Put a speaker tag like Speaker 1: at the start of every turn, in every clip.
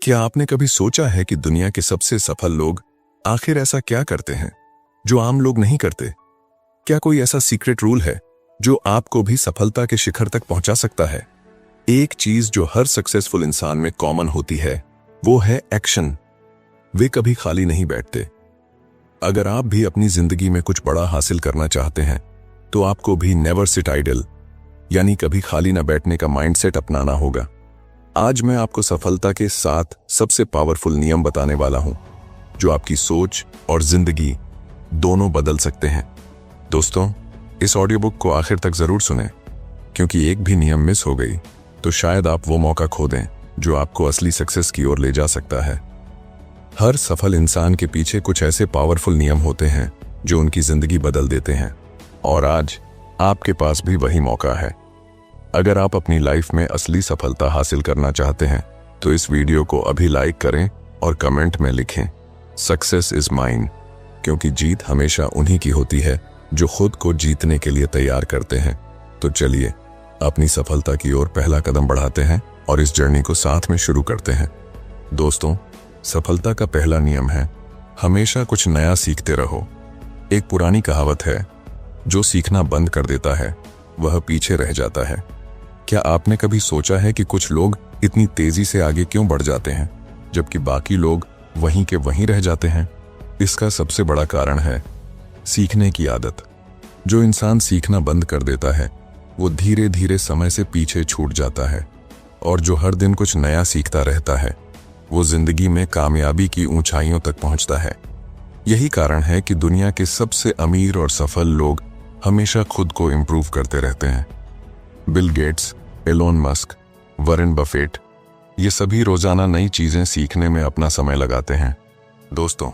Speaker 1: क्या आपने कभी सोचा है कि दुनिया के सबसे सफल लोग आखिर ऐसा क्या करते हैं जो आम लोग नहीं करते? क्या कोई ऐसा सीक्रेट रूल है जो आपको भी सफलता के शिखर तक पहुंचा सकता है? एक चीज जो हर सक्सेसफुल इंसान में कॉमन होती है वो है एक्शन। वे कभी खाली नहीं बैठते। अगर आप भी अपनी जिंदगी में कुछ बड़ा हासिल करना चाहते हैं तो आपको भी नेवर सिट आइडल यानी कभी खाली ना बैठने का माइंडसेट अपनाना होगा। आज मैं आपको सफलता के 7 सबसे पावरफुल नियम बताने वाला हूं जो आपकी सोच और जिंदगी दोनों बदल सकते हैं। दोस्तों, इस ऑडियो बुक को आखिर तक जरूर सुनें, क्योंकि एक भी नियम मिस हो गई तो शायद आप वो मौका खो दें जो आपको असली सक्सेस की ओर ले जा सकता है। हर सफल इंसान के पीछे कुछ ऐसे पावरफुल नियम होते हैं जो उनकी जिंदगी बदल देते हैं, और आज आपके पास भी वही मौका है। अगर आप अपनी लाइफ में असली सफलता हासिल करना चाहते हैं तो इस वीडियो को अभी लाइक करें और कमेंट में लिखें, सक्सेस इज माइन, क्योंकि जीत हमेशा उन्हीं की होती है जो खुद को जीतने के लिए तैयार करते हैं। तो चलिए अपनी सफलता की ओर पहला कदम बढ़ाते हैं और इस जर्नी को साथ में शुरू करते हैं। दोस्तों, सफलता का पहला नियम है हमेशा कुछ नया सीखते रहो। एक पुरानी कहावत है, जो सीखना बंद कर देता है वह पीछे रह जाता है। क्या आपने कभी सोचा है कि कुछ लोग इतनी तेजी से आगे क्यों बढ़ जाते हैं जबकि बाकी लोग वहीं के वहीं रह जाते हैं? इसका सबसे बड़ा कारण है सीखने की आदत। जो इंसान सीखना बंद कर देता है वो धीरे धीरे समय से पीछे छूट जाता है, और जो हर दिन कुछ नया सीखता रहता है वो जिंदगी में कामयाबी की ऊंचाइयों तक पहुंचता है। यही कारण है कि दुनिया के सबसे अमीर और सफल लोग हमेशा खुद को इम्प्रूव करते रहते हैं। Bill Gates, Elon Musk, Warren Buffett, ये सभी रोजाना नई चीजें सीखने में अपना समय लगाते हैं। दोस्तों,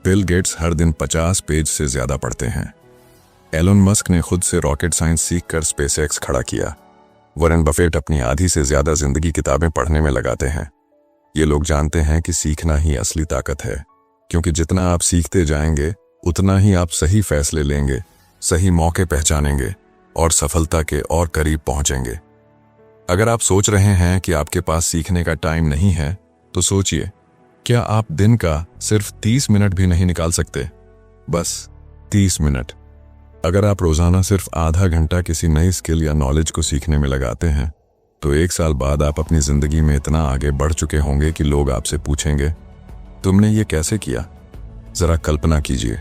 Speaker 1: बिल गेट्स हर दिन 50 पेज से ज्यादा पढ़ते हैं। एलोन मस्क ने खुद से रॉकेट साइंस सीखकर स्पेसएक्स खड़ा किया। वॉरेन बफेट अपनी आधी से ज्यादा जिंदगी किताबें पढ़ने में लगाते हैं। ये लोग जानते हैं कि सीखना ही असली ताकत है, क्योंकि जितना आप सीखते जाएंगे उतना ही आप सही फैसले लेंगे, सही मौके पहचानेंगे और सफलता के और करीब पहुंचेंगे। अगर आप सोच रहे हैं कि आपके पास सीखने का टाइम नहीं है तो सोचिए, क्या आप दिन का सिर्फ 30 मिनट भी नहीं निकाल सकते? बस 30 मिनट। अगर आप रोजाना सिर्फ आधा घंटा किसी नई स्किल या नॉलेज को सीखने में लगाते हैं तो 1 साल बाद आप अपनी जिंदगी में इतना आगे बढ़ चुके होंगे कि लोग आपसे पूछेंगे, तुमने ये कैसे किया? जरा कल्पना कीजिए,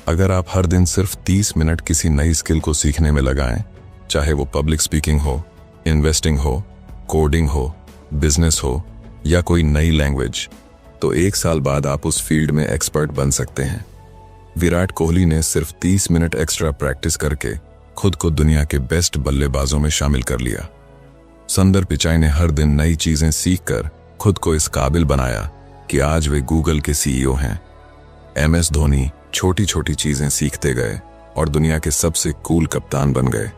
Speaker 1: अगर आप हर दिन सिर्फ 30 मिनट किसी नई स्किल को सीखने में लगाएं, चाहे वो पब्लिक स्पीकिंग हो, इन्वेस्टिंग हो, कोडिंग हो, बिजनेस हो या कोई नई लैंग्वेज, तो 1 साल बाद आप उस फील्ड में एक्सपर्ट बन सकते हैं। विराट कोहली ने सिर्फ 30 मिनट एक्स्ट्रा प्रैक्टिस करके खुद को दुनिया के बेस्ट बल्लेबाजों में शामिल कर लिया। सुंदर पिचाई ने हर दिन नई चीजें सीखकर खुद को इस काबिल बनाया कि आज वे गूगल के सीईओ हैं। MS धोनी छोटी छोटी चीजें सीखते गए और दुनिया के सबसे कूल कप्तान बन गए।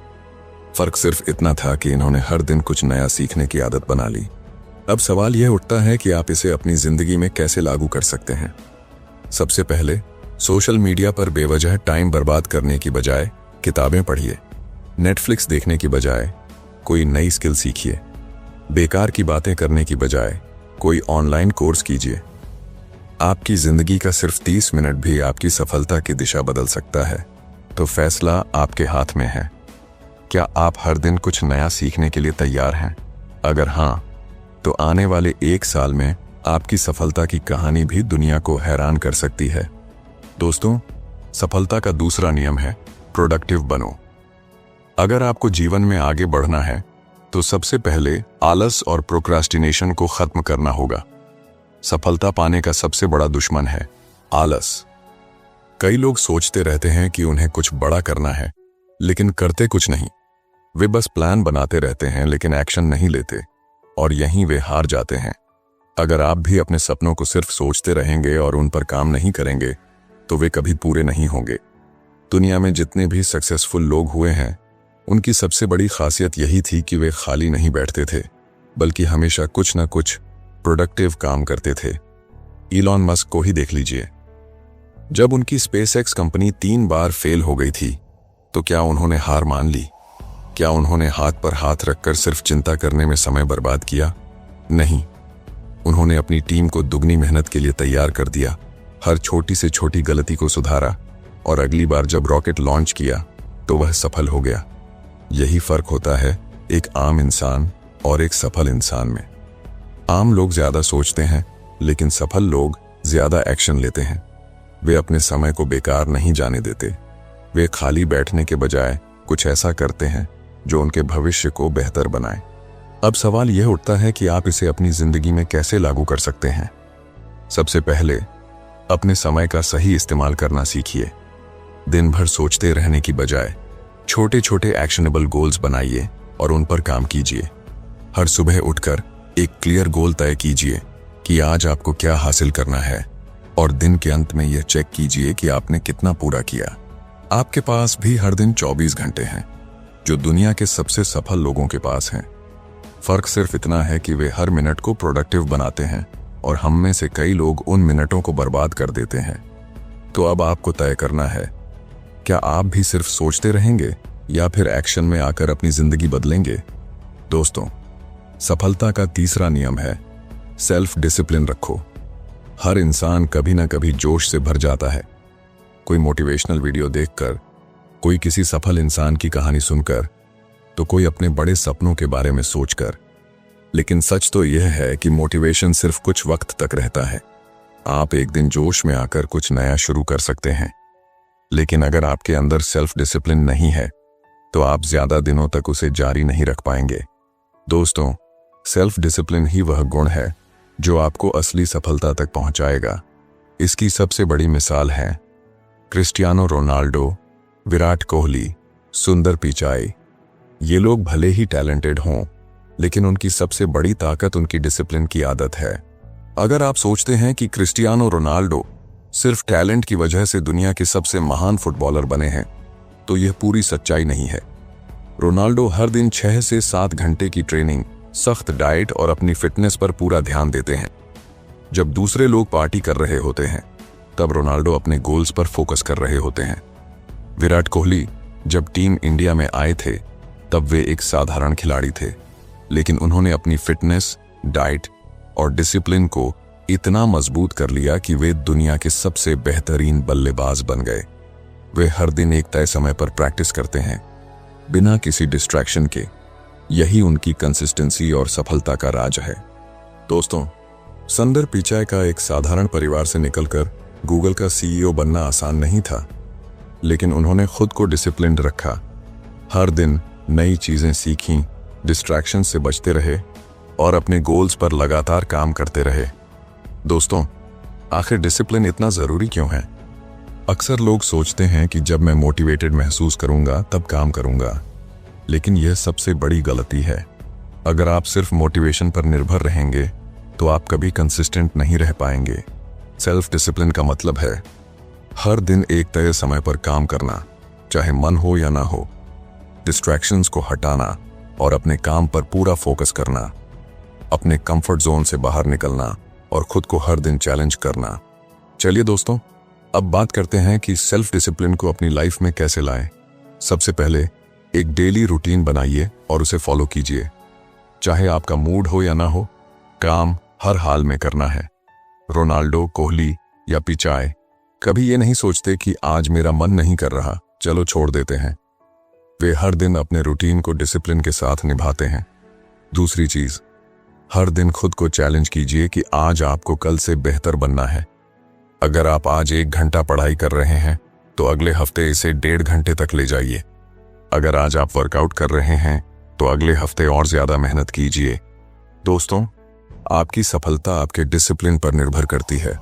Speaker 1: फर्क सिर्फ इतना था कि इन्होंने हर दिन कुछ नया सीखने की आदत बना ली। अब सवाल यह उठता है कि आप इसे अपनी जिंदगी में कैसे लागू कर सकते हैं। सबसे पहले, सोशल मीडिया पर बेवजह टाइम बर्बाद करने की बजाय किताबें पढ़िए। नेटफ्लिक्स देखने की बजाय कोई नई स्किल सीखिए। बेकार की बातें करने की बजाय कोई ऑनलाइन कोर्स कीजिए। आपकी जिंदगी का सिर्फ 30 मिनट भी आपकी सफलता की दिशा बदल सकता है, तो फैसला आपके हाथ में है। क्या आप हर दिन कुछ नया सीखने के लिए तैयार हैं? अगर हाँ, तो आने वाले 1 साल में आपकी सफलता की कहानी भी दुनिया को हैरान कर सकती है। दोस्तों, सफलता का दूसरा नियम है प्रोडक्टिव बनो। अगर आपको जीवन में आगे बढ़ना है तो सबसे पहले आलस और प्रोक्रास्टिनेशन को खत्म करना होगा। सफलता पाने का सबसे बड़ा दुश्मन है आलस। कई लोग सोचते रहते हैं कि उन्हें कुछ बड़ा करना है, लेकिन करते कुछ नहीं। वे बस प्लान बनाते रहते हैं लेकिन एक्शन नहीं लेते, और यहीं वे हार जाते हैं। अगर आप भी अपने सपनों को सिर्फ सोचते रहेंगे और उन पर काम नहीं करेंगे तो वे कभी पूरे नहीं होंगे। दुनिया में जितने भी सक्सेसफुल लोग हुए हैं, उनकी सबसे बड़ी खासियत यही थी कि वे खाली नहीं बैठते थे, बल्कि हमेशा कुछ न कुछ प्रोडक्टिव काम करते थे। इलॉन मस्क को ही देख लीजिए। जब उनकी स्पेसएक्स कंपनी 3 बार फेल हो गई थी तो क्या उन्होंने हार मान ली? क्या उन्होंने हाथ पर हाथ रखकर सिर्फ चिंता करने में समय बर्बाद किया? नहीं, उन्होंने उन्होंने अपनी टीम को दुगनी मेहनत के लिए तैयार कर दिया, हर छोटी से छोटी गलती को सुधारा और अगली बार जब रॉकेट लॉन्च किया तो वह सफल हो गया। यही फर्क होता है एक आम इंसान और एक सफल इंसान में। आम लोग ज्यादा सोचते हैं, लेकिन सफल लोग ज्यादा एक्शन लेते हैं। वे अपने समय को बेकार नहीं जाने देते। वे खाली बैठने के बजाय कुछ ऐसा करते हैं जो उनके भविष्य को बेहतर बनाए। अब सवाल यह उठता है कि आप इसे अपनी जिंदगी में कैसे लागू कर सकते हैं। सबसे पहले अपने समय का सही इस्तेमाल करना सीखिए। दिन भर सोचते रहने की बजाय छोटे छोटे एक्शनेबल गोल्स बनाइए और उन पर काम कीजिए। हर सुबह उठकर एक क्लियर गोल तय कीजिए कि आज आपको क्या हासिल करना है और दिन के अंत में यह चेक कीजिए कि आपने कितना पूरा किया। आपके पास भी हर दिन 24 घंटे हैं, जो दुनिया के सबसे सफल लोगों के पास हैं। फर्क सिर्फ इतना है कि वे हर मिनट को प्रोडक्टिव बनाते हैं और हम में से कई लोग उन मिनटों को बर्बाद कर देते हैं। तो अब आपको तय करना है, क्या आप भी सिर्फ सोचते रहेंगे या फिर एक्शन में आकर अपनी जिंदगी बदलेंगे। दोस्तों, सफलता का तीसरा नियम है सेल्फ डिसिप्लिन रखो। हर इंसान कभी ना कभी जोश से भर जाता है। कोई मोटिवेशनल वीडियो देखकर, कोई किसी सफल इंसान की कहानी सुनकर, तो कोई अपने बड़े सपनों के बारे में सोचकर। लेकिन सच तो यह है कि मोटिवेशन सिर्फ कुछ वक्त तक रहता है। आप एक दिन जोश में आकर कुछ नया शुरू कर सकते हैं, लेकिन अगर आपके अंदर सेल्फ डिसिप्लिन नहीं है तो आप ज्यादा दिनों तक उसे जारी नहीं रख पाएंगे। दोस्तों, सेल्फ डिसिप्लिन ही वह गुण है जो आपको असली सफलता तक पहुंचाएगा। इसकी सबसे बड़ी मिसाल है क्रिस्टियानो रोनाल्डो, विराट कोहली, सुंदर पिचाई। ये लोग भले ही टैलेंटेड हों, लेकिन उनकी सबसे बड़ी ताकत उनकी डिसिप्लिन की आदत है। अगर आप सोचते हैं कि क्रिस्टियानो रोनाल्डो सिर्फ टैलेंट की वजह से दुनिया के सबसे महान फुटबॉलर बने हैं, तो यह पूरी सच्चाई नहीं है। रोनाल्डो हर दिन 6 से 7 घंटे की ट्रेनिंग, सख्त डाइट और अपनी फिटनेस पर पूरा ध्यान देते हैं। जब दूसरे लोग पार्टी कर रहे होते हैं, तब रोनाल्डो अपने गोल्स पर फोकस कर रहे होते हैं। विराट कोहली जब टीम इंडिया में आए थे, तब वे एक साधारण खिलाड़ी थे, लेकिन उन्होंने अपनी फिटनेस, डाइट और डिसिप्लिन को इतना मजबूत कर लिया कि वे दुनिया के सबसे बेहतरीन बल्लेबाज बन गए। वे हर दिन एक तय समय पर प्रैक्टिस करते हैं, बिना किसी डिस्ट्रैक्शन के। यही उनकी कंसिस्टेंसी और सफलता का राज है। दोस्तों, सुंदर पिचाई का एक साधारण परिवार से निकलकर गूगल का CEO बनना आसान नहीं था, लेकिन उन्होंने खुद को डिसिप्लिन्ड रखा। हर दिन नई चीजें सीखीं, डिस्ट्रैक्शन से बचते रहे और अपने गोल्स पर लगातार काम करते रहे। दोस्तों, आखिर डिसिप्लिन इतना जरूरी क्यों है? अक्सर लोग सोचते हैं कि जब मैं मोटिवेटेड महसूस करूंगा तब काम करूंगा, लेकिन यह सबसे बड़ी गलती है। अगर आप सिर्फ मोटिवेशन पर निर्भर रहेंगे तो आप कभी कंसिस्टेंट नहीं रह पाएंगे। सेल्फ डिसिप्लिन का मतलब है हर दिन एक तय समय पर काम करना, चाहे मन हो या ना हो। डिस्ट्रैक्शंस को हटाना और अपने काम पर पूरा फोकस करना। अपने कंफर्ट जोन से बाहर निकलना और खुद को हर दिन चैलेंज करना। चलिए दोस्तों, अब बात करते हैं कि सेल्फ डिसिप्लिन को अपनी लाइफ में कैसे लाएं। सबसे पहले एक डेली रूटीन बनाइए और उसे फॉलो कीजिए। चाहे आपका मूड हो या ना हो, काम हर हाल में करना है। रोनाल्डो, कोहली या पिचाई कभी ये नहीं सोचते कि आज मेरा मन नहीं कर रहा, चलो छोड़ देते हैं। वे हर दिन अपने रूटीन को डिसिप्लिन के साथ निभाते हैं। दूसरी चीज, हर दिन खुद को चैलेंज कीजिए कि आज आपको कल से बेहतर बनना है। अगर आप आज 1 घंटा पढ़ाई कर रहे हैं, तो अगले हफ्ते इसे 1.5 घंटे तक ले जाइए। अगर आज आप वर्कआउट कर रहे हैं, तो अगले हफ्ते और ज्यादा मेहनत कीजिए। दोस्तों, आपकी सफलता आपके डिसिप्लिन पर निर्भर करती है।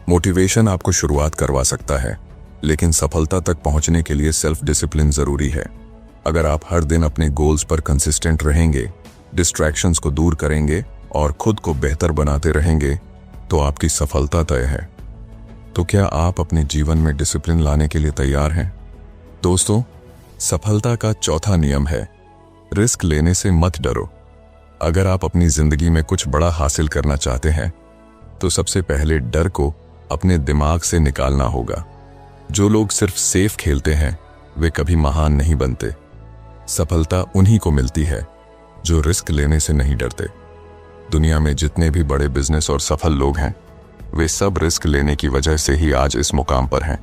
Speaker 1: मोटिवेशन आपको शुरुआत करवा सकता है, लेकिन सफलता तक पहुंचने के लिए सेल्फ डिसिप्लिन जरूरी है। अगर आप हर दिन अपने गोल्स पर कंसिस्टेंट रहेंगे, डिस्ट्रैक्शंस को दूर करेंगे और खुद को बेहतर बनाते रहेंगे, तो आपकी सफलता तय है। तो क्या आप अपने जीवन में डिसिप्लिन लाने के लिए तैयार हैं? दोस्तों, सफलता का चौथा नियम है रिस्क लेने से मत डरो। अगर आप अपनी जिंदगी में कुछ बड़ा हासिल करना चाहते हैं, तो सबसे पहले डर को अपने दिमाग से निकालना होगा। जो लोग सिर्फ सेफ खेलते हैं, वे कभी महान नहीं बनते। सफलता उन्हीं को मिलती है जो रिस्क लेने से नहीं डरते। दुनिया में जितने भी बड़े बिजनेस और सफल लोग हैं, वे सब रिस्क लेने की वजह से ही आज इस मुकाम पर हैं।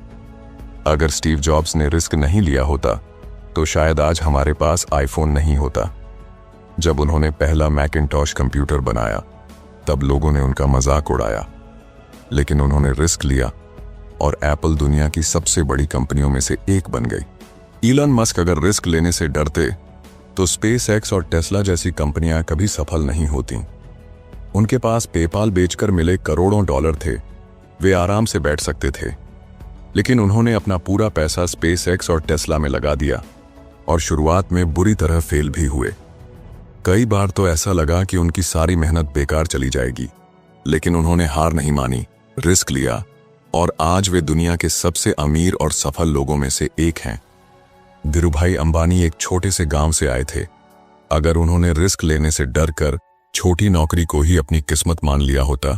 Speaker 1: अगर स्टीव जॉब्स ने रिस्क नहीं लिया होता तो शायद आज हमारे पास आईफोन नहीं होता। जब उन्होंने पहला मैकिंटॉश कंप्यूटर बनाया तब लोगों ने उनका मजाक उड़ाया, लेकिन उन्होंने रिस्क लिया और एप्पल दुनिया की सबसे बड़ी कंपनियों में से एक बन गई। इलॉन मस्क अगर रिस्क लेने से डरते तो स्पेस एक्स और टेस्ला जैसी कंपनियां कभी सफल नहीं होती। उनके पास पेपाल बेचकर मिले करोड़ों डॉलर थे, वे आराम से बैठ सकते थे, लेकिन उन्होंने अपना पूरा पैसा स्पेस एक्स और टेस्ला में लगा दिया और शुरुआत में बुरी तरह फेल भी हुए। कई बार तो ऐसा लगा कि उनकी सारी मेहनत बेकार चली जाएगी, लेकिन उन्होंने हार नहीं मानी, रिस्क लिया और आज वे दुनिया के सबसे अमीर और सफल लोगों में से एक हैं। धीरूभाई अंबानी एक छोटे से गांव से आए थे। अगर उन्होंने रिस्क लेने से डरकर छोटी नौकरी को ही अपनी किस्मत मान लिया होता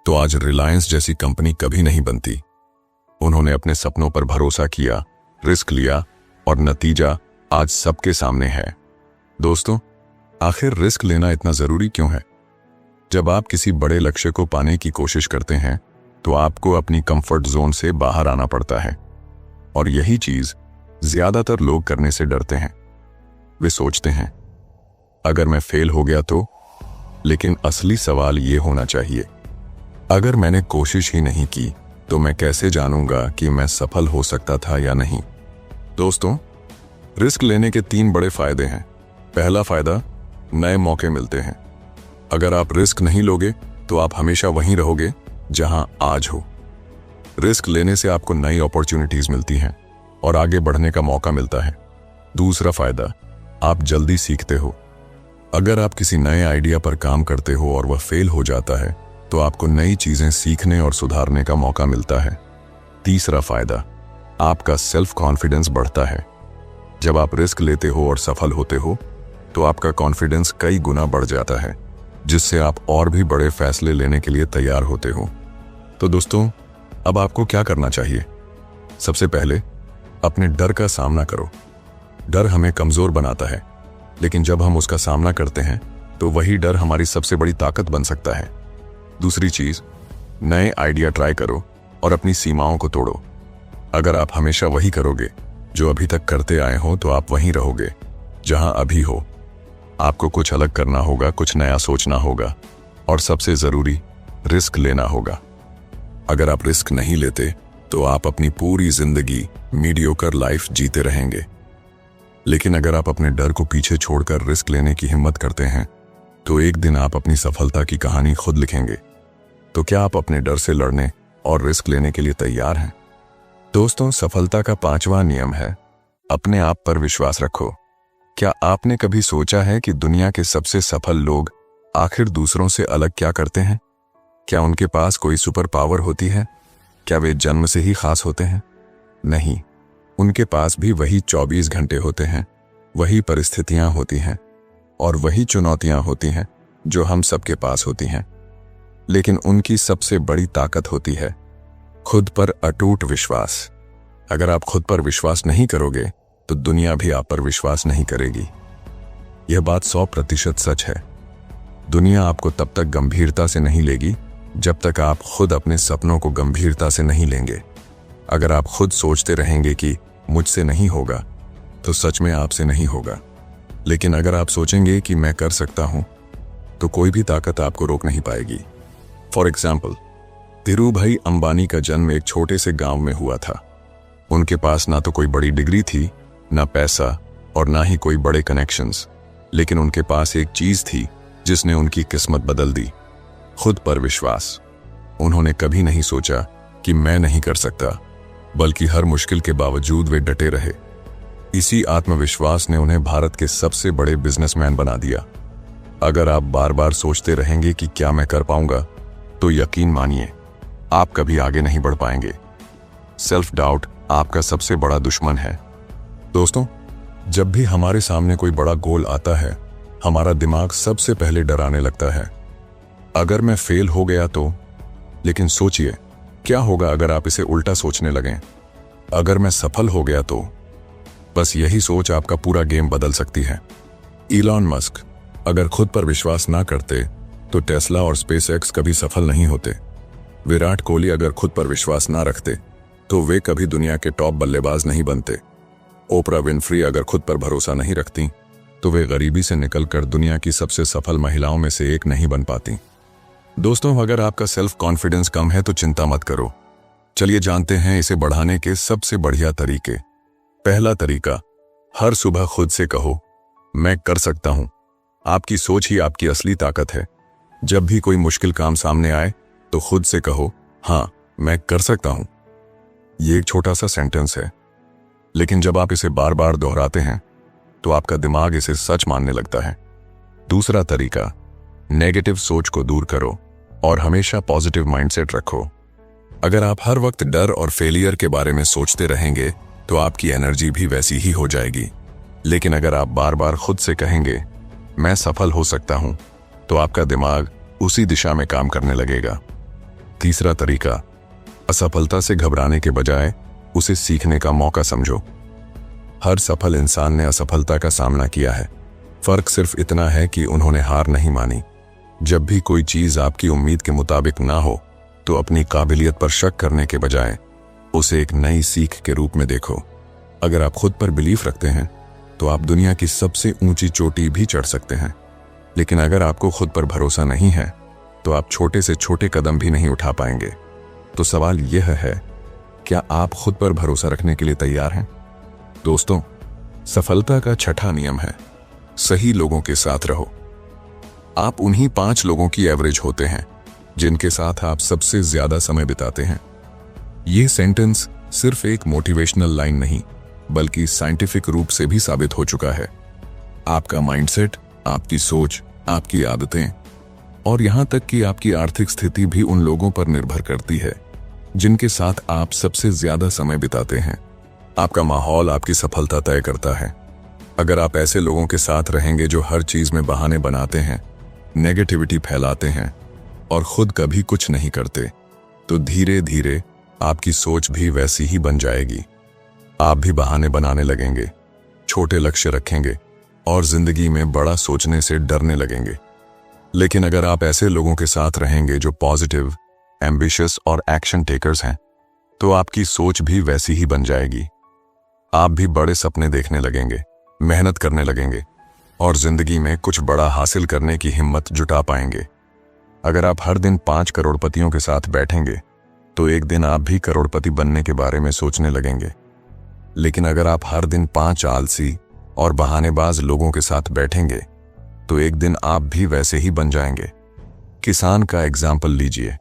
Speaker 1: तो आज रिलायंस जैसी कंपनी कभी नहीं बनती। उन्होंने अपने सपनों पर भरोसा किया, रिस्क लिया और नतीजा आज सबके सामने है। दोस्तों, आखिर रिस्क लेना इतना जरूरी क्यों है? जब आप किसी बड़े लक्ष्य को पाने की कोशिश करते हैं तो आपको अपनी कंफर्ट जोन से बाहर आना पड़ता है, और यही चीज ज्यादातर लोग करने से डरते हैं। वे सोचते हैं अगर मैं फेल हो गया तो, लेकिन असली सवाल यह होना चाहिए, अगर मैंने कोशिश ही नहीं की तो मैं कैसे जानूंगा कि मैं सफल हो सकता था या नहीं? दोस्तों, रिस्क लेने के 3 बड़े फायदे हैं। पहला फायदा, नए मौके मिलते हैं। अगर आप रिस्क नहीं लोगे तो आप हमेशा वहीं रहोगे जहां आज हो। रिस्क लेने से आपको नई अपॉर्चुनिटीज मिलती हैं और आगे बढ़ने का मौका मिलता है। दूसरा फायदा, आप जल्दी सीखते हो। अगर आप किसी नए आइडिया पर काम करते हो और वह फेल हो जाता है तो आपको नई चीजें सीखने और सुधारने का मौका मिलता है। तीसरा फायदा, आपका सेल्फ कॉन्फिडेंस बढ़ता है। जब आप रिस्क लेते हो और सफल होते हो तो आपका कॉन्फिडेंस कई गुना बढ़ जाता है, जिससे आप और भी बड़े फैसले लेने के लिए तैयार होते हो। तो दोस्तों, अब आपको क्या करना चाहिए? सबसे पहले अपने डर का सामना करो। डर हमें कमजोर बनाता है, लेकिन जब हम उसका सामना करते हैं तो वही डर हमारी सबसे बड़ी ताकत बन सकता है। दूसरी चीज, नए आइडिया ट्राई करो और अपनी सीमाओं को तोड़ो। अगर आप हमेशा वही करोगे जो अभी तक करते आए हो तो आप वहीं रहोगे जहां अभी हो। आपको कुछ अलग करना होगा, कुछ नया सोचना होगा और सबसे जरूरी, रिस्क लेना होगा। अगर आप रिस्क नहीं लेते तो आप अपनी पूरी जिंदगी मीडियोकर लाइफ जीते रहेंगे, लेकिन अगर आप अपने डर को पीछे छोड़कर रिस्क लेने की हिम्मत करते हैं तो एक दिन आप अपनी सफलता की कहानी खुद लिखेंगे। तो क्या आप अपने डर से लड़ने और रिस्क लेने के लिए तैयार हैं? दोस्तों, सफलता का 5वां नियम है, अपने आप पर विश्वास रखो। क्या आपने कभी सोचा है कि दुनिया के सबसे सफल लोग आखिर दूसरों से अलग क्या करते हैं? क्या उनके पास कोई सुपर पावर होती है? क्या वे जन्म से ही खास होते हैं? नहीं, उनके पास भी वही 24 घंटे होते हैं, वही परिस्थितियां होती हैं और वही चुनौतियां होती हैं जो हम सबके पास होती हैं। लेकिन उनकी सबसे बड़ी ताकत होती है खुद पर अटूट विश्वास। अगर आप खुद पर विश्वास नहीं करोगे तो दुनिया भी आप पर विश्वास नहीं करेगी। यह बात 100% सच है। दुनिया आपको तब तक गंभीरता से नहीं लेगी जब तक आप खुद अपने सपनों को गंभीरता से नहीं लेंगे। अगर आप खुद सोचते रहेंगे कि मुझसे नहीं होगा तो सच में आपसे नहीं होगा, लेकिन अगर आप सोचेंगे कि मैं कर सकता हूं तो कोई भी ताकत आपको रोक नहीं पाएगी। फॉर एग्जाम्पल, धीरूभाई अंबानी का जन्म एक छोटे से गांव में हुआ था। उनके पास ना तो कोई बड़ी डिग्री थी, ना पैसा और ना ही कोई बड़े कनेक्शंस, लेकिन उनके पास एक चीज थी जिसने उनकी किस्मत बदल दी, खुद पर विश्वास। उन्होंने कभी नहीं सोचा कि मैं नहीं कर सकता, बल्कि हर मुश्किल के बावजूद वे डटे रहे। इसी आत्मविश्वास ने उन्हें भारत के सबसे बड़े बिजनेसमैन बना दिया। अगर आप बार बार सोचते रहेंगे कि क्या मैं कर पाऊंगा, तो यकीन मानिए आप कभी आगे नहीं बढ़ पाएंगे। सेल्फ डाउट आपका सबसे बड़ा दुश्मन है। दोस्तों, जब भी हमारे सामने कोई बड़ा गोल आता है, हमारा दिमाग सबसे पहले डराने लगता है। अगर मैं फेल हो गया तो, लेकिन सोचिए क्या होगा अगर आप इसे उल्टा सोचने लगें, अगर मैं सफल हो गया तो। बस यही सोच आपका पूरा गेम बदल सकती है। इलॉन मस्क अगर खुद पर विश्वास ना करते तो टेस्ला और स्पेसएक्स कभी सफल नहीं होते। विराट कोहली अगर खुद पर विश्वास ना रखते तो वे कभी दुनिया के टॉप बल्लेबाज नहीं बनते। ओपरा विनफ्री अगर खुद पर भरोसा नहीं रखती तो वे गरीबी से निकलकर दुनिया की सबसे सफल महिलाओं में से एक नहीं बन पाती। दोस्तों, अगर आपका सेल्फ कॉन्फिडेंस कम है तो चिंता मत करो। चलिए जानते हैं इसे बढ़ाने के सबसे बढ़िया तरीके। पहला तरीका, हर सुबह खुद से कहो, मैं कर सकता हूं। आपकी सोच ही आपकी असली ताकत है। जब भी कोई मुश्किल काम सामने आए तो खुद से कहो, हाँ मैं कर सकता हूं। ये एक छोटा सा सेंटेंस है, लेकिन जब आप इसे बार बार दोहराते हैं तो आपका दिमाग इसे सच मानने लगता है। दूसरा तरीका, नेगेटिव सोच को दूर करो और हमेशा पॉजिटिव माइंडसेट रखो। अगर आप हर वक्त डर और फेलियर के बारे में सोचते रहेंगे तो आपकी एनर्जी भी वैसी ही हो जाएगी। लेकिन अगर आप बार बार खुद से कहेंगे, मैं सफल हो सकता हूं, तो आपका दिमाग उसी दिशा में काम करने लगेगा। तीसरा तरीका, असफलता से घबराने के बजाय उसे सीखने का मौका समझो। हर सफल इंसान ने असफलता का सामना किया है। फर्क सिर्फ इतना है कि उन्होंने हार नहीं मानी। जब भी कोई चीज आपकी उम्मीद के मुताबिक ना हो तो अपनी काबिलियत पर शक करने के बजाय उसे एक नई सीख के रूप में देखो। अगर आप खुद पर बिलीफ रखते हैं तो आप दुनिया की सबसे ऊंची चोटी भी चढ़ सकते हैं। लेकिन अगर आपको खुद पर भरोसा नहीं है तो आप छोटे से छोटे कदम भी नहीं उठा पाएंगे। तो सवाल यह है, क्या आप खुद पर भरोसा रखने के लिए तैयार हैं? दोस्तों, सफलता का छठा नियम है, सही लोगों के साथ रहो। आप उन्हीं 5 लोगों की एवरेज होते हैं जिनके साथ आप सबसे ज्यादा समय बिताते हैं। यह सेंटेंस सिर्फ एक मोटिवेशनल लाइन नहीं, बल्कि साइंटिफिक रूप से भी साबित हो चुका है। आपका माइंडसेट, आपकी सोच, आपकी आदतें और यहां तक कि आपकी आर्थिक स्थिति भी उन लोगों पर निर्भर करती है जिनके साथ आप सबसे ज्यादा समय बिताते हैं। आपका माहौल आपकी सफलता तय करता है। अगर आप ऐसे लोगों के साथ रहेंगे जो हर चीज में बहाने बनाते हैं, नेगेटिविटी फैलाते हैं और खुद कभी कुछ नहीं करते, तो धीरे धीरे आपकी सोच भी वैसी ही बन जाएगी। आप भी बहाने बनाने लगेंगे, छोटे लक्ष्य रखेंगे और जिंदगी में बड़ा सोचने से डरने लगेंगे। लेकिन अगर आप ऐसे लोगों के साथ रहेंगे जो पॉजिटिव, एम्बिशियस और एक्शन टेकर्स हैं, तो आपकी सोच भी वैसी ही बन जाएगी। आप भी बड़े सपने देखने लगेंगे, मेहनत करने लगेंगे और जिंदगी में कुछ बड़ा हासिल करने की हिम्मत जुटा पाएंगे। अगर आप हर दिन 5 करोड़पतियों के साथ बैठेंगे तो एक दिन आप भी करोड़पति बनने के बारे में सोचने लगेंगे। लेकिन अगर आप हर दिन 5 आलसी और बहानेबाज लोगों के साथ बैठेंगे तो एक दिन आप भी वैसे ही बन जाएंगे। किसान का एग्जाम्पल लीजिए।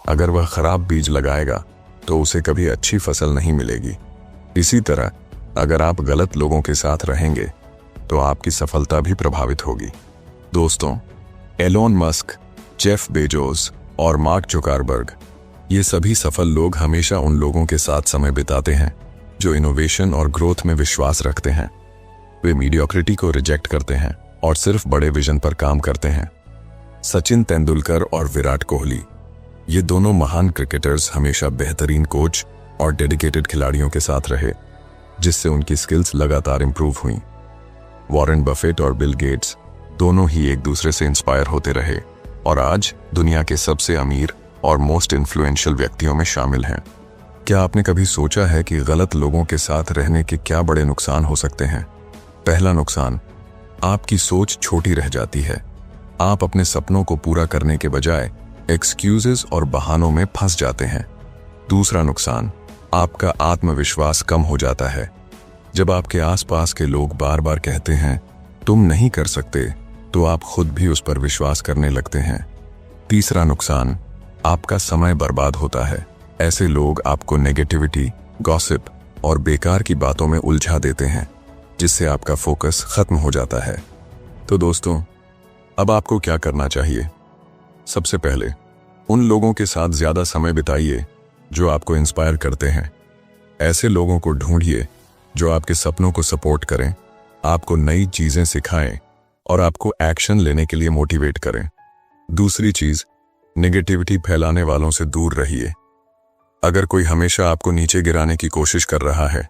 Speaker 1: अगर वह खराब बीज लगाएगा तो उसे कभी अच्छी फसल नहीं मिलेगी। इसी तरह अगर आप गलत लोगों के साथ रहेंगे तो आपकी सफलता भी प्रभावित होगी। दोस्तों, एलोन मस्क, जेफ बेजोस और मार्क जुकरबर्ग, ये सभी सफल लोग हमेशा उन लोगों के साथ समय बिताते हैं जो इनोवेशन और ग्रोथ में विश्वास रखते हैं। वे मीडियोक्रिटी को रिजेक्ट करते हैं और सिर्फ बड़े विजन पर काम करते हैं। सचिन तेंदुलकर और विराट कोहली, ये दोनों महान क्रिकेटर्स हमेशा बेहतरीन कोच और डेडिकेटेड खिलाड़ियों के साथ रहे, जिससे उनकी स्किल्स लगातार इंप्रूव हुई। वॉरेन बफेट और बिल गेट्स दोनों ही एक दूसरे से इंस्पायर होते रहे और आज दुनिया के सबसे अमीर और मोस्ट इन्फ्लुएंशियल व्यक्तियों में शामिल हैं। क्या आपने कभी सोचा है कि गलत लोगों के साथ रहने के क्या बड़े नुकसान हो सकते हैं? पहला नुकसान, आपकी सोच छोटी रह जाती है। आप अपने सपनों को पूरा करने के बजाय एक्सक्यूजेस और बहानों में फंस जाते हैं। दूसरा नुकसान, आपका आत्मविश्वास कम हो जाता है। जब आपके आसपास के लोग बार बार कहते हैं तुम नहीं कर सकते, तो आप खुद भी उस पर विश्वास करने लगते हैं। तीसरा नुकसान, आपका समय बर्बाद होता है। ऐसे लोग आपको नेगेटिविटी, गॉसिप और बेकार की बातों में उलझा देते हैं, जिससे आपका फोकस खत्म हो जाता है। तो दोस्तों, अब आपको क्या करना चाहिए? सबसे पहले उन लोगों के साथ ज्यादा समय बिताइए जो आपको इंस्पायर करते हैं। ऐसे लोगों को ढूंढिए जो आपके सपनों को सपोर्ट करें, आपको नई चीजें सिखाएं और आपको एक्शन लेने के लिए मोटिवेट करें। दूसरी चीज, नेगेटिविटी फैलाने वालों से दूर रहिए। अगर कोई हमेशा आपको नीचे गिराने की कोशिश कर रहा है,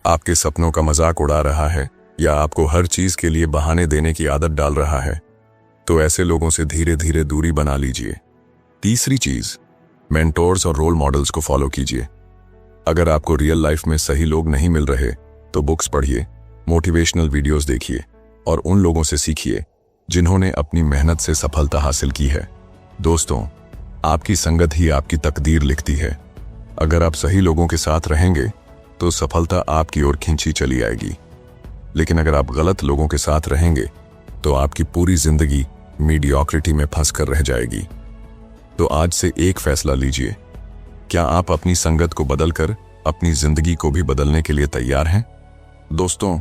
Speaker 1: आपके सपनों का मजाक उड़ा रहा है या आपको हर चीज के लिए बहाने देने की आदत डाल रहा है, तो ऐसे लोगों से धीरे धीरे दूरी बना लीजिए। तीसरी चीज, मेंटोर्स और रोल मॉडल्स को फॉलो कीजिए। अगर आपको रियल लाइफ में सही लोग नहीं मिल रहे तो बुक्स पढ़िए, मोटिवेशनल वीडियोस देखिए और उन लोगों से सीखिए जिन्होंने अपनी मेहनत से सफलता हासिल की है। दोस्तों, आपकी संगत ही आपकी तकदीर लिखती है। अगर आप सही लोगों के साथ रहेंगे तो सफलता आपकी ओर खींची चली आएगी, लेकिन अगर आप गलत लोगों के साथ रहेंगे तो आपकी पूरी जिंदगी मीडियोक्रिटी में फंस कर रह जाएगी। तो आज से एक फैसला लीजिए, क्या आप अपनी संगत को बदलकर अपनी जिंदगी को भी बदलने के लिए तैयार हैं? दोस्तों,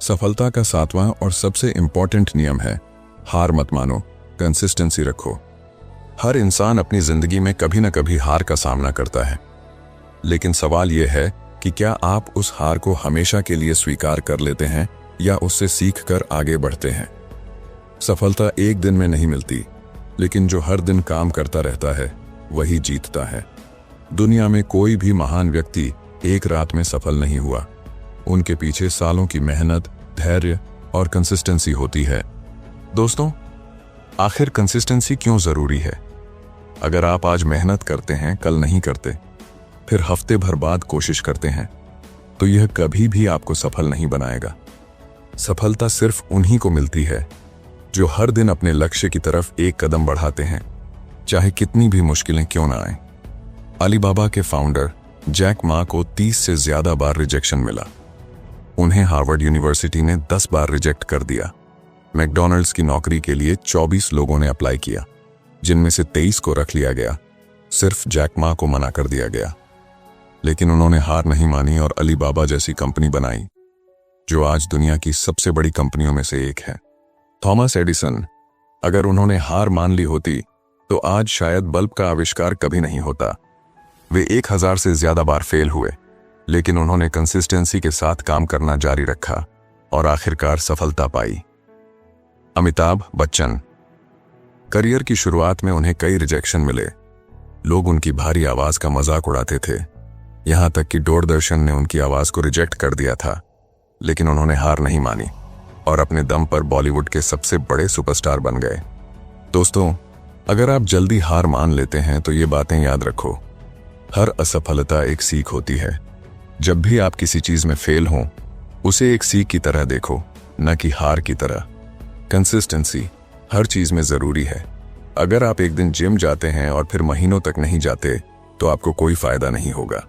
Speaker 1: सफलता का 7वां और सबसे इंपॉर्टेंट नियम है, हार मत मानो, कंसिस्टेंसी रखो। हर इंसान अपनी जिंदगी में कभी ना कभी हार का सामना करता है, लेकिन सवाल यह है कि क्या आप उस हार को हमेशा के लिए स्वीकार कर लेते हैं या उससे सीख कर आगे बढ़ते हैं। सफलता एक दिन में नहीं मिलती, लेकिन जो हर दिन काम करता रहता है वही जीतता है। दुनिया में कोई भी महान व्यक्ति एक रात में सफल नहीं हुआ। उनके पीछे सालों की मेहनत, धैर्य और कंसिस्टेंसी होती है। दोस्तों, आखिर कंसिस्टेंसी क्यों जरूरी है? अगर आप आज मेहनत करते हैं, कल नहीं करते, फिर हफ्ते भर बाद कोशिश करते हैं, तो यह कभी भी आपको सफल नहीं बनाएगा। सफलता सिर्फ उन्हीं को मिलती है जो हर दिन अपने लक्ष्य की तरफ एक कदम बढ़ाते हैं, चाहे कितनी भी मुश्किलें क्यों ना आए। अलीबाबा के फाउंडर जैक मा को 30 से ज्यादा बार रिजेक्शन मिला। उन्हें हार्वर्ड यूनिवर्सिटी ने 10 बार रिजेक्ट कर दिया। मैकडॉनल्ड्स की नौकरी के लिए 24 लोगों ने अप्लाई किया, जिनमें से 23 को रख लिया गया। सिर्फ जैक मा को मना कर दिया गया, लेकिन उन्होंने हार नहीं मानी और अलीबाबा जैसी कंपनी बनाई, जो आज दुनिया की सबसे बड़ी कंपनियों में से एक है। थॉमस एडिसन, अगर उन्होंने हार मान ली होती तो आज शायद बल्ब का आविष्कार कभी नहीं होता। वे 1000 से ज्यादा बार फेल हुए, लेकिन उन्होंने कंसिस्टेंसी के साथ काम करना जारी रखा और आखिरकार सफलता पाई। अमिताभ बच्चन, करियर की शुरुआत में उन्हें कई रिजेक्शन मिले। लोग उनकी भारी आवाज का मजाक उड़ाते थे, यहां तक कि दूरदर्शन ने उनकी आवाज को रिजेक्ट कर दिया था, लेकिन उन्होंने हार नहीं मानी और अपने दम पर बॉलीवुड के सबसे बड़े सुपरस्टार बन गए। दोस्तों, अगर आप जल्दी हार मान लेते हैं तो ये बातें याद रखो, हर असफलता एक सीख होती है। जब भी आप किसी चीज में फेल हों, उसे एक सीख की तरह देखो, न कि हार की तरह। कंसिस्टेंसी हर चीज में जरूरी है। अगर आप एक दिन जिम जाते हैं और फिर महीनों तक नहीं जाते तो आपको कोई फायदा नहीं होगा,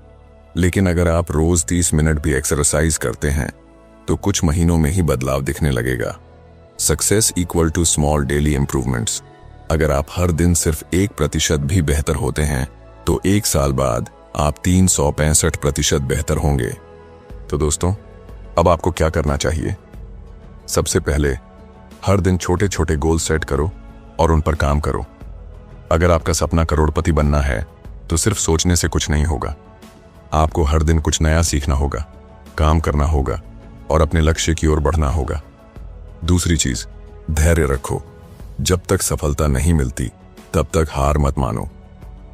Speaker 1: लेकिन अगर आप रोज 30 मिनट भी एक्सरसाइज करते हैं तो कुछ महीनों में ही बदलाव दिखने लगेगा। Success equal to small daily improvements. अगर आप हर दिन सिर्फ 1% भी बेहतर होते हैं तो 1 साल बाद आप 365% बेहतर होंगे। तो दोस्तों, अब आपको क्या करना चाहिए? सबसे पहले हर दिन छोटे छोटे गोल सेट करो और उन पर काम करो। अगर आपका सपना करोड़पति बनना है तो सिर्फ सोचने से कुछ नहीं होगा। आपको हर दिन कुछ नया सीखना होगा, काम करना होगा और अपने लक्ष्य की ओर बढ़ना होगा। दूसरी चीज, धैर्य रखो। जब तक सफलता नहीं मिलती तब तक हार मत मानो।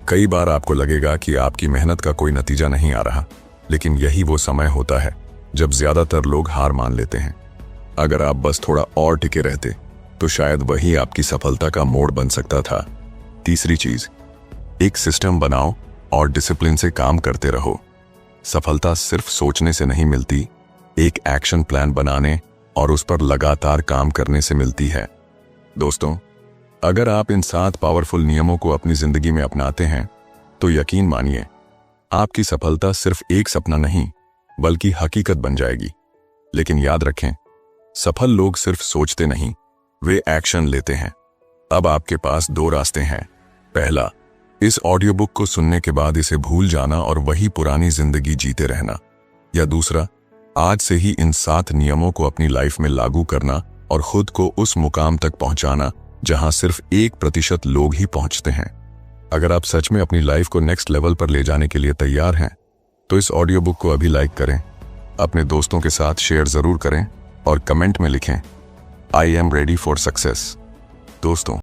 Speaker 1: कई बार आपको लगेगा कि आपकी मेहनत का कोई नतीजा नहीं आ रहा, लेकिन यही वो समय होता है जब ज्यादातर लोग हार मान लेते हैं। अगर आप बस थोड़ा और टिके रहते तो शायद वही आपकी सफलता का मोड़ बन सकता था। तीसरी चीज, एक सिस्टम बनाओ और डिसिप्लिन से काम करते रहो। सफलता सिर्फ सोचने से नहीं मिलती, एक एक्शन प्लान बनाने और उस पर लगातार काम करने से मिलती है। दोस्तों, अगर आप इन 7 पावरफुल नियमों को अपनी जिंदगी में अपनाते हैं तो यकीन मानिए, आपकी सफलता सिर्फ एक सपना नहीं बल्कि हकीकत बन जाएगी। लेकिन याद रखें, सफल लोग सिर्फ सोचते नहीं, वे एक्शन लेते हैं। अब आपके पास 2 रास्ते हैं। पहला, इस ऑडियो बुक को सुनने के बाद इसे भूल जाना और वही पुरानी जिंदगी जीते रहना, या दूसरा, आज से ही इन 7 नियमों को अपनी लाइफ में लागू करना और खुद को उस मुकाम तक पहुंचाना जहां सिर्फ 1% लोग ही पहुंचते हैं। अगर आप सच में अपनी लाइफ को नेक्स्ट लेवल पर ले जाने के लिए तैयार हैं तो इस ऑडियो बुक को अभी लाइक करें, अपने दोस्तों के साथ शेयर जरूर करें और कमेंट में लिखें, I am ready for success. दोस्तों,